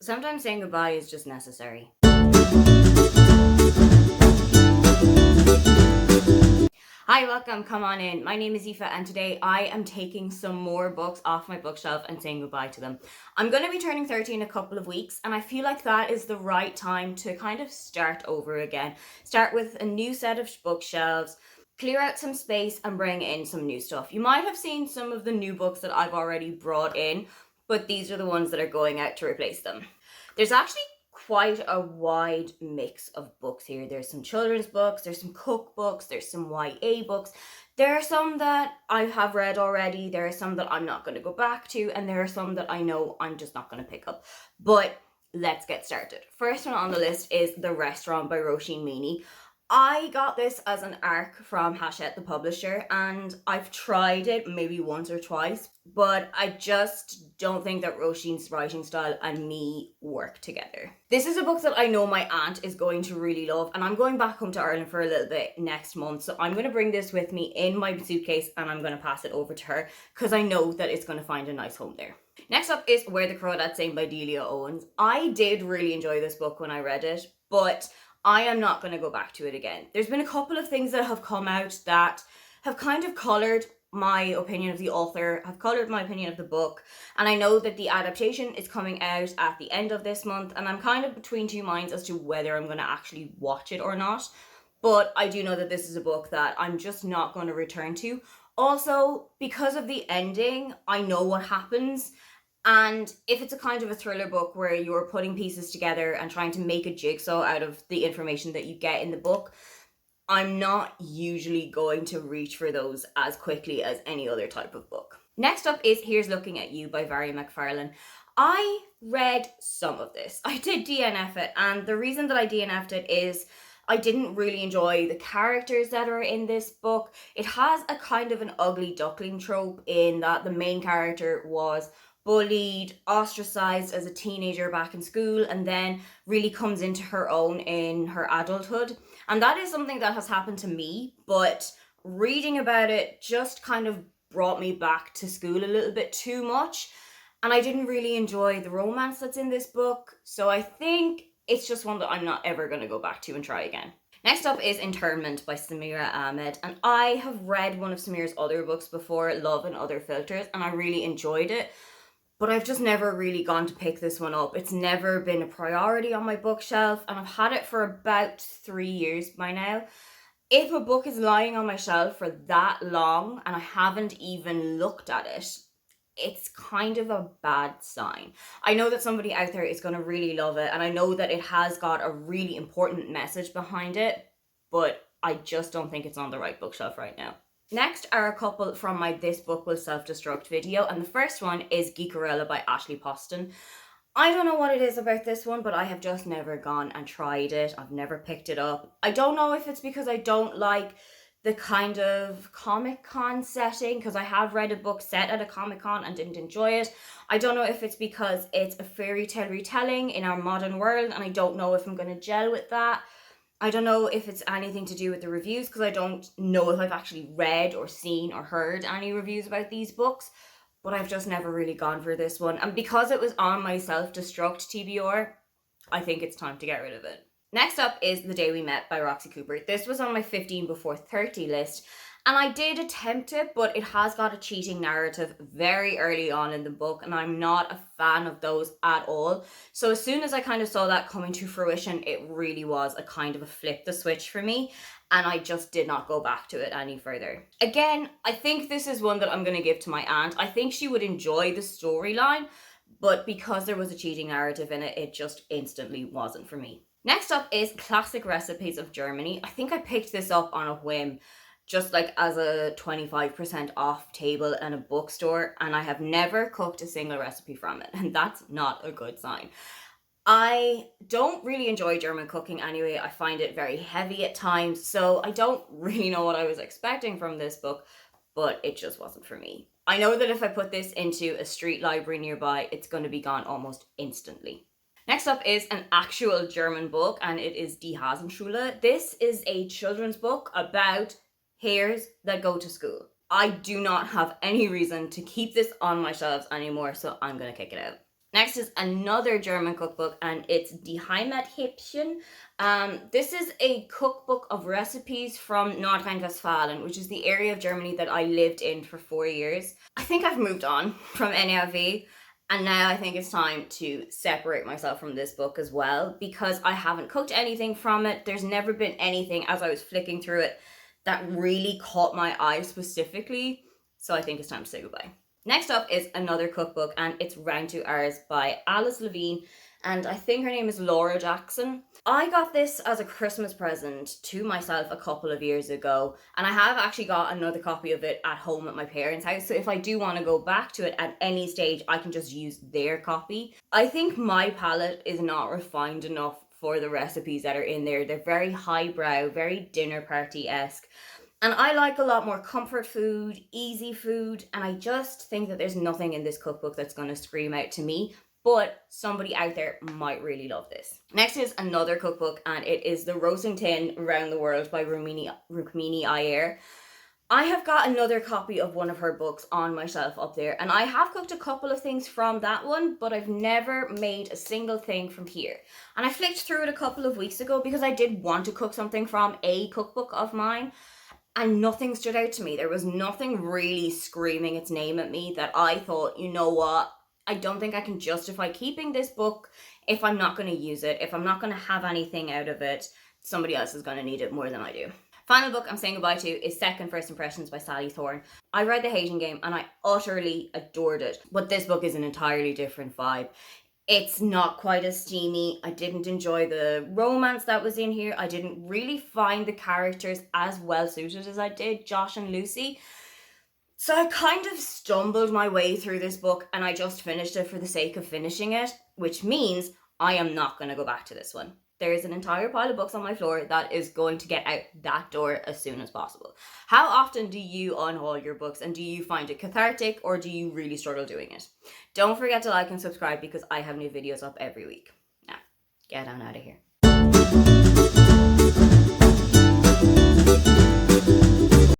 Sometimes saying goodbye is just necessary. Hi, welcome, come on in. My name is Aoife and today I am taking some more books off my bookshelf and saying goodbye to them. I'm going to be turning 30 in a couple of weeks and I feel like that is the right time to kind of start over again. Start with a new set of bookshelves, clear out some space and bring in some new stuff. You might have seen some of the new books that I've already brought in, but these are the ones that are going out to replace them. There's actually quite a wide mix of books here. There's some children's books, there's some cookbooks, there's some YA books. There are some that I have read already, there are some that I'm not going to go back to, and there are some that I know I'm just not going to pick up. But let's get started. First one on the list is The Restaurant by Roisin Meany. I got this as an ARC from Hachette, the publisher, and I've tried it maybe once or twice, but I just don't think that Roisin's writing style and me work together. This is a book that I know my aunt is going to really love, and I'm going back home to Ireland for a little bit next month, so I'm going to bring this with me in my suitcase and I'm going to pass it over to her because I know that it's going to find a nice home there. Next up is Where the Crawdads Sing by Delia Owens. I did really enjoy this book when I read it, but I am not going to go back to it again. There's been a couple of things that have come out that have kind of coloured my opinion of the author, have coloured my opinion of the book, and I know that the adaptation is coming out at the end of this month, and I'm kind of between two minds as to whether I'm going to actually watch it or not, but I do know that this is a book that I'm just not going to return to. Also, because of the ending, I know what happens, and if it's a kind of a thriller book where you're putting pieces together and trying to make a jigsaw out of the information that you get in the book, I'm not usually going to reach for those as quickly as any other type of book. Next up is Here's Looking at You by Vary McFarlane. I read some of this. I did DNF it, and the reason that I DNF'd it is I didn't really enjoy the characters that are in this book. It has a kind of an ugly duckling trope in that the main character was bullied, ostracized as a teenager back in school, and then really comes into her own in her adulthood. And that is something that has happened to me, but reading about it just kind of brought me back to school a little bit too much. And I didn't really enjoy the romance that's in this book, so I think it's just one that I'm not ever going to go back to and try again. Next up is Internment by Samira Ahmed, and I have read one of Samira's other books before, Love and Other Filters, and I really enjoyed it. But I've just never really gone to pick this one up. It's never been a priority on my bookshelf, and I've had it for about 3 years by now. If a book is lying on my shelf for that long and I haven't even looked at it, it's kind of a bad sign. I know that somebody out there is going to really love it, and I know that it has got a really important message behind it, but I just don't think it's on the right bookshelf right now. Next are a couple from my This Book Will Self-Destruct video, and the first one is Geekerella by Ashley Poston. I don't know what it is about this one, but I have just never gone and tried it. I've never picked it up. I don't know if it's because I don't like the kind of Comic-Con setting, because I have read a book set at a Comic-Con and didn't enjoy it. I don't know if it's because it's a fairy tale retelling in our modern world, and I don't know if I'm going to gel with that. I don't know if it's anything to do with the reviews, because I don't know if I've actually read or seen or heard any reviews about these books, but I've just never really gone for this one. And because it was on my self-destruct TBR, I think it's time to get rid of it. Next up is The Day We Met by Roxy Cooper. This was on my 15 before 30 list, and I did attempt it, but it has got a cheating narrative very early on in the book, and I'm not a fan of those at all. So as soon as I kind of saw that coming to fruition, it really was a kind of a flip the switch for me, and I just did not go back to it any further. Again, I think this is one that I'm going to give to my aunt. I think she would enjoy the storyline, but because there was a cheating narrative in it, it just instantly wasn't for me. Next up is Classic Recipes of Germany. I think I picked this up on a whim, just like as a 25% off table in a bookstore, and I have never cooked a single recipe from it, and that's not a good sign. I don't really enjoy German cooking anyway. I find it very heavy at times, so I don't really know what I was expecting from this book, but it just wasn't for me. I know that if I put this into a street library nearby, it's going to be gone almost instantly. Next up is an actual German book, and it is Die Hasenschule. This is a children's book about hares that go to school. I do not have any reason to keep this on my shelves anymore, so I'm going to kick it out. Next is another German cookbook, and it's Die Heimathäppchen. This is a cookbook of recipes from Nordrhein-Westfalen, which is the area of Germany that I lived in for 4 years. I think I've moved on from NRV, and now I think it's time to separate myself from this book as well, because I haven't cooked anything from it. There's never been anything, as I was flicking through it, that really caught my eye specifically. So I think it's time to say goodbye. Next up is another cookbook, and it's Round to Ours by Alice Levine, and I think her name is Laura Jackson. I got this as a Christmas present to myself a couple of years ago, and I have actually got another copy of it at home at my parents' house, so if I do want to go back to it at any stage, I can just use their copy. I think my palate is not refined enough for the recipes that are in there. They're very highbrow, very dinner party-esque. And I like a lot more comfort food, easy food, and I just think that there's nothing in this cookbook that's going to scream out to me, but somebody out there might really love this. Next is another cookbook, and it is The Roasting Tin Around the World by Rukmini Iyer. I have got another copy of one of her books on my shelf up there, and I have cooked a couple of things from that one, but I've never made a single thing from here. And I flicked through it a couple of weeks ago because I did want to cook something from a cookbook of mine, and nothing stood out to me. There was nothing really screaming its name at me that I thought, you know what, I don't think I can justify keeping this book if I'm not going to use it, if I'm not going to have anything out of it. Somebody else is going to need it more than I do. Final book I'm saying goodbye to is Second First Impressions by Sally Thorne. I read The Hating Game and I utterly adored it, but this book is an entirely different vibe. It's not quite as steamy. I didn't enjoy the romance that was in here. I didn't really find the characters as well suited as I did Josh and Lucy. So I kind of stumbled my way through this book, and I just finished it for the sake of finishing it, which means I am not going to go back to this one. There is an entire pile of books on my floor that is going to get out that door as soon as possible. How often do you unhaul your books, and do you find it cathartic, or do you really struggle doing it? Don't forget to like and subscribe because I have new videos up every week. Now, get on out of here.